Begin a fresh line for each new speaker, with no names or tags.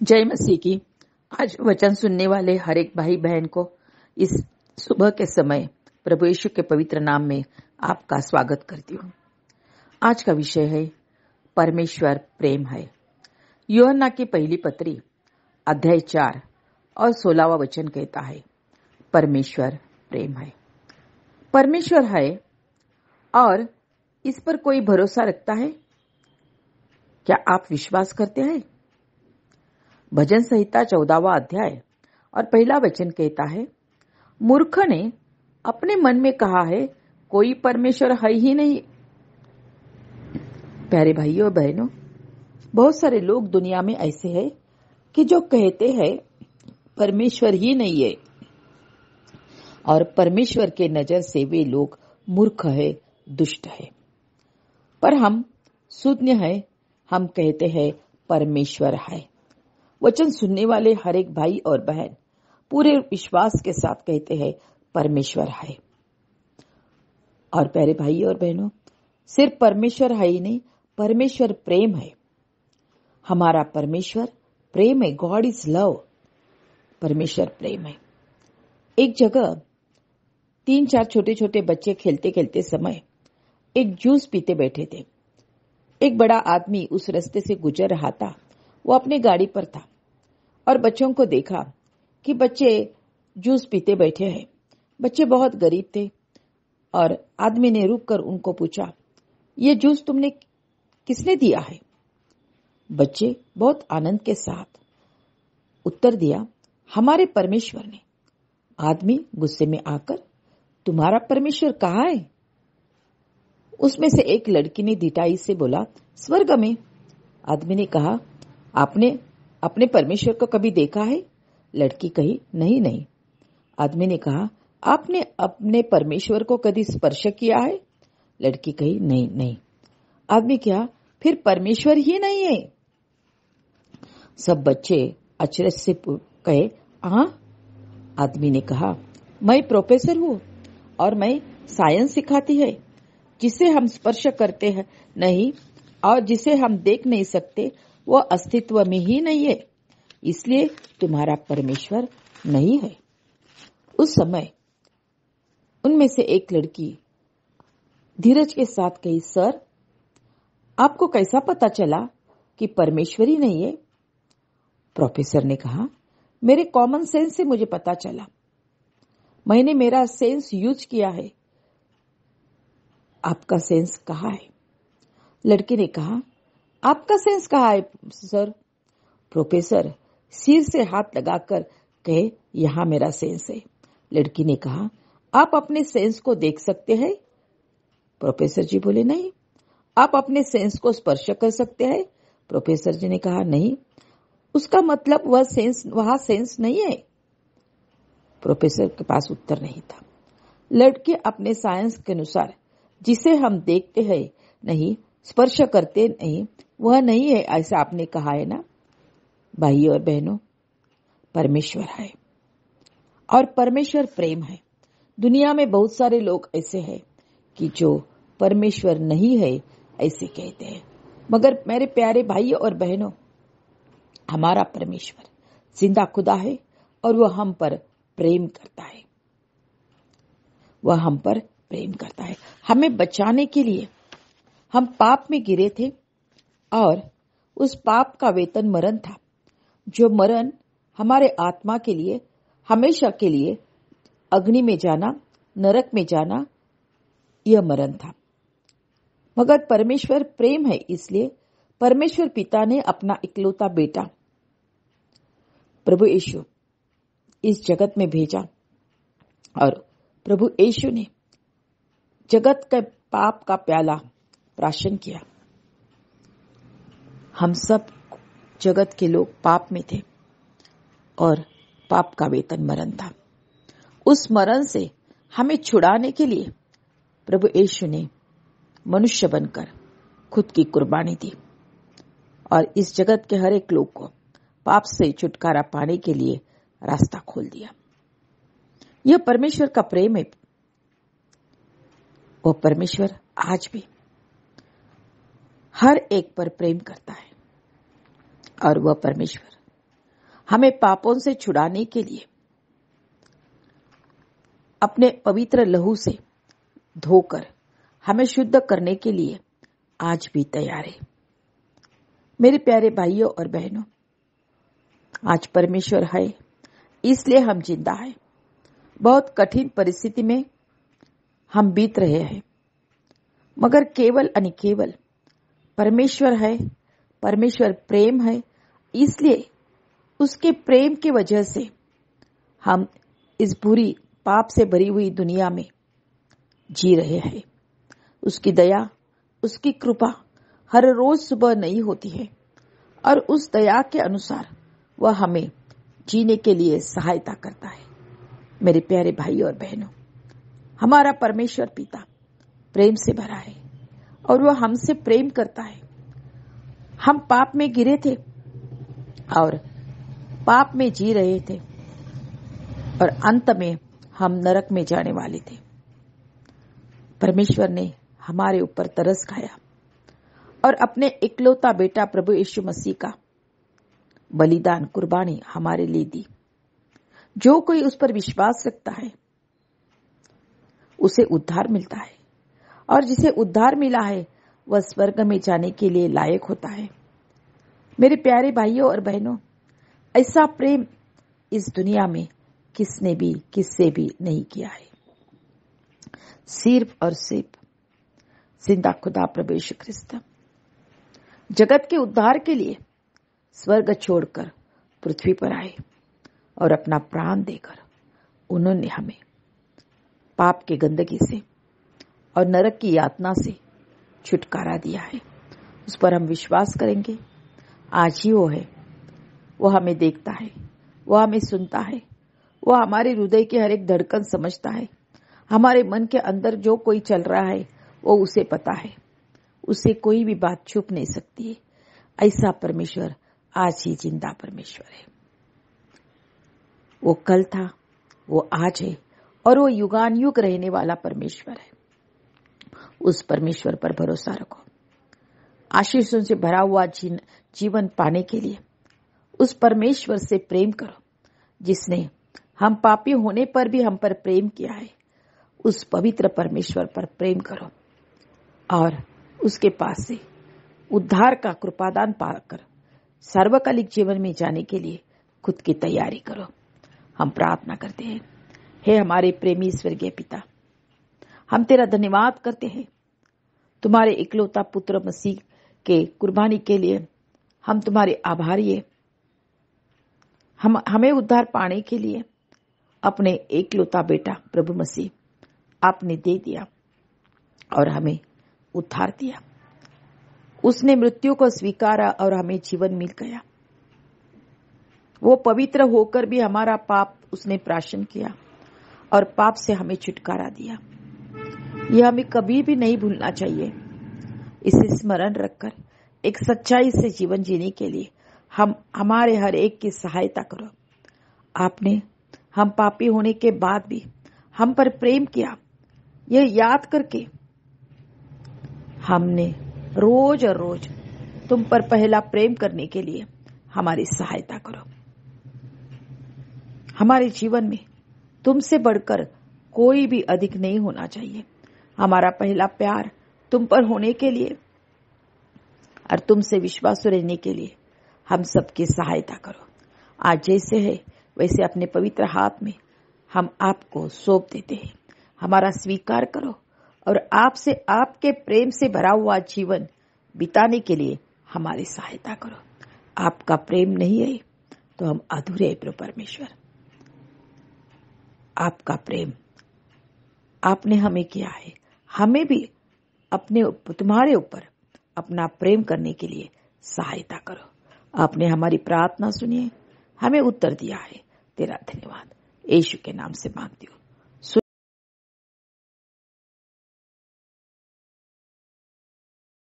जय मसीह की। आज वचन सुनने वाले हर एक भाई बहन को इस सुबह के समय प्रभु यीशु के पवित्र नाम में आपका स्वागत करती हूँ। आज का विषय है परमेश्वर प्रेम है। यूहन्ना की पहली पत्री अध्याय 4 और 16वां वचन कहता है, परमेश्वर प्रेम है। परमेश्वर है और इस पर कोई भरोसा रखता है? क्या आप विश्वास करते हैं? भजन संहिता 14वां अध्याय और पहला वचन कहता है, मूर्ख ने अपने मन में कहा है, कोई परमेश्वर है ही नहीं। प्यारे भाइयों और बहनों, बहुत सारे लोग दुनिया में ऐसे हैं कि जो कहते हैं परमेश्वर ही नहीं है, और परमेश्वर के नजर से वे लोग मूर्ख है, दुष्ट है। पर हम शून्य है, हम कहते हैं परमेश्वर है। वचन सुनने वाले हर एक भाई और बहन पूरे विश्वास के साथ कहते हैं परमेश्वर है। और प्यारे भाई और बहनों, सिर्फ परमेश्वर है ही नहीं, परमेश्वर प्रेम है। हमारा परमेश्वर प्रेम है। God is love. परमेश्वर प्रेम है। एक जगह 3-4 छोटे छोटे बच्चे खेलते खेलते समय एक जूस पीते बैठे थे। एक बड़ा आदमी उस रास्ते से गुजर रहा था। वो अपनी गाड़ी पर था और बच्चों को देखा कि बच्चे जूस पीते बैठे हैं। बच्चे बहुत गरीब थे और आदमी ने रुककर उनको पूछा, ये जूस तुमने किसने दिया है? बच्चे बहुत आनंद के साथ उत्तर दिया, हमारे परमेश्वर ने। आदमी गुस्से में आकर, तुम्हारा परमेश्वर कहाँ है? उसमें से एक लड़की ने ढिठाई से बोला, स्वर्ग में। आदमी ने कहा, आपने अपने परमेश्वर को कभी देखा है? लड़की कही, नहीं नहीं। आदमी ने कहा, आपने अपने परमेश्वर को कभी स्पर्श किया है? लड़की कही, नहीं नहीं। आदमी क्या, फिर परमेश्वर ही नहीं है? सब बच्चे अचरज से कहे, हाँ। आदमी ने कहा, मैं प्रोफेसर हूँ और मैं साइंस सिखाती है, जिसे हम स्पर्श करते हैं नहीं और जिसे हम देख नहीं सकते, वो अस्तित्व में ही नहीं है, इसलिए तुम्हारा परमेश्वर नहीं है। उस समय उनमें से एक लड़की धीरज के साथ कही, सर, आपको कैसा पता चला कि परमेश्वर ही नहीं है? प्रोफेसर ने कहा, मेरे कॉमन सेंस से मुझे पता चला। मैंने मेरा सेंस यूज किया है। आपका सेंस कहाँ है? लड़की ने कहा, आपका सेंस कहाँ है सर? प्रोफेसर सिर से हाथ लगाकर कहे, यहाँ मेरा सेंस है। लड़की ने कहा, आप अपने सेंस को देख सकते हैं? प्रोफेसर जी बोले, नहीं। आप अपने सेंस को स्पर्श कर सकते हैं? प्रोफेसर जी ने कहा, नहीं। उसका मतलब वहाँ सेंस नहीं है। प्रोफेसर के पास उत्तर नहीं था। लड़के अपने साइंस के अनुसार जिसे हम देखते हैं नहीं, स्पर्श करते नहीं, वह नहीं है, ऐसा आपने कहा है ना? भाई और बहनों, परमेश्वर है और परमेश्वर प्रेम है। दुनिया में बहुत सारे लोग ऐसे हैं कि जो परमेश्वर नहीं है ऐसे कहते हैं, मगर मेरे प्यारे भाई और बहनों, हमारा परमेश्वर जिंदा खुदा है और वह हम पर प्रेम करता है। वह हम पर प्रेम करता है। हमें बचाने के लिए हम पाप में गिरे थे और उस पाप का वेतन मरण था, जो मरण हमारे आत्मा के लिए हमेशा के लिए अग्नि में जाना, नरक में जाना, यह मरण था। मगर परमेश्वर प्रेम है, इसलिए परमेश्वर पिता ने अपना इकलौता बेटा प्रभु यीशु इस जगत में भेजा और प्रभु यीशु ने जगत के पाप का प्याला प्राशन किया। हम सब जगत के लोग पाप में थे और पाप का वेतन मरण था। उस मरण से हमें छुड़ाने के लिए प्रभु यीशु ने मनुष्य बनकर खुद की कुर्बानी दी और इस जगत के हर एक लोग को पाप से छुटकारा पाने के लिए रास्ता खोल दिया। यह परमेश्वर का प्रेम है। वह परमेश्वर आज भी हर एक पर प्रेम करता है और वह परमेश्वर हमें पापों से छुड़ाने के लिए अपने पवित्र लहू से धोकर हमें शुद्ध करने के लिए आज भी तैयार है। मेरे प्यारे भाइयों और बहनों, आज परमेश्वर है इसलिए हम जिंदा हैं। बहुत कठिन परिस्थिति में हम बीत रहे हैं, मगर केवल और केवल परमेश्वर है, परमेश्वर प्रेम है, इसलिए उसके प्रेम की वजह से हम इस बुरी पाप से भरी हुई दुनिया में जी रहे हैं। उसकी दया, उसकी कृपा हर रोज सुबह नई होती है और उस दया के अनुसार वह हमें जीने के लिए सहायता करता है। मेरे प्यारे भाई और बहनों, हमारा परमेश्वर पिता प्रेम से भरा है और वह हमसे प्रेम करता है। हम पाप में गिरे थे और पाप में जी रहे थे और अंत में हम नरक में जाने वाले थे। परमेश्वर ने हमारे ऊपर तरस खाया और अपने इकलौता बेटा प्रभु यीशु मसीह का बलिदान, कुर्बानी हमारे लिए दी। जो कोई उस पर विश्वास रखता है उसे उद्धार मिलता है, और जिसे उद्धार मिला है वह स्वर्ग में जाने के लिए लायक होता है। मेरे प्यारे भाइयों और बहनों, ऐसा प्रेम इस दुनिया में किसने भी किससे भी नहीं किया है। सिर्फ और सिर्फ जिंदा खुदा प्रभु यीशु ख्रिस्त जगत के उद्धार के लिए स्वर्ग छोड़कर पृथ्वी पर आए और अपना प्राण देकर उन्होंने हमें पाप की गंदगी से और नरक की यातना से छुटकारा दिया है। उस पर हम विश्वास करेंगे। आज ही वो है, वो हमें देखता है, वो हमें सुनता है, वो हमारे हृदय के हर एक धड़कन समझता है। हमारे मन के अंदर जो कोई चल रहा है वो उसे पता है, उसे कोई भी बात छुप नहीं सकती है। ऐसा परमेश्वर आज ही जिंदा परमेश्वर है। वो कल था, वो आज है और वो युगान युग रहने वाला परमेश्वर है। उस परमेश्वर पर भरोसा रखो। आशीषों से भरा हुआ जीवन पाने के लिए उस परमेश्वर से प्रेम करो, जिसने हम पापी होने पर भी हम पर प्रेम किया है। उस पवित्र परमेश्वर पर प्रेम करो और उसके पास से उद्धार का कृपादान पाकर सार्वकालिक जीवन में जाने के लिए खुद की तैयारी करो। हम प्रार्थना करते हैं। हे हमारे प्रेमी स्वर्गीय पिता, हम तेरा धन्यवाद करते हैं तुम्हारे इकलौता पुत्र मसीह के कुर्बानी के लिए। हम तुम्हारे आभारी हैं। हमें उद्धार पाने के लिए अपने इकलौता बेटा प्रभु मसीह आपने दे दिया और हमें उद्धार दिया। उसने मृत्यु को स्वीकारा और हमें जीवन मिल गया। वो पवित्र होकर भी हमारा पाप उसने प्राशन किया और पाप से हमें छुटकारा दिया। यह हमें कभी भी नहीं भूलना चाहिए। इसे स्मरण रखकर एक सच्चाई से जीवन जीने के लिए हमारे हर एक की सहायता करो। आपने हम पापी होने के बाद भी हम पर प्रेम किया, यह याद करके हमने रोज और रोज तुम पर पहला प्रेम करने के लिए हमारी सहायता करो। हमारे जीवन में तुमसे बढ़कर कोई भी अधिक नहीं होना चाहिए। हमारा पहला प्यार तुम पर होने के लिए और तुमसे विश्वास रहने के लिए हम सबकी सहायता करो। आज जैसे है वैसे अपने पवित्र हाथ में हम आपको सौंप देते हैं। हमारा स्वीकार करो और आपसे आपके प्रेम से भरा हुआ जीवन बिताने के लिए हमारी सहायता करो। आपका प्रेम नहीं है तो हम अधूरे हैं प्रभु परमेश्वर। आपका प्रेम आपने हमें किया है, हमें भी अपने तुम्हारे ऊपर अपना प्रेम करने के लिए सहायता करो। आपने हमारी प्रार्थना सुनी है, हमें उत्तर दिया है। तेरा धन्यवाद। यीशु के नाम से मांगती हूँ।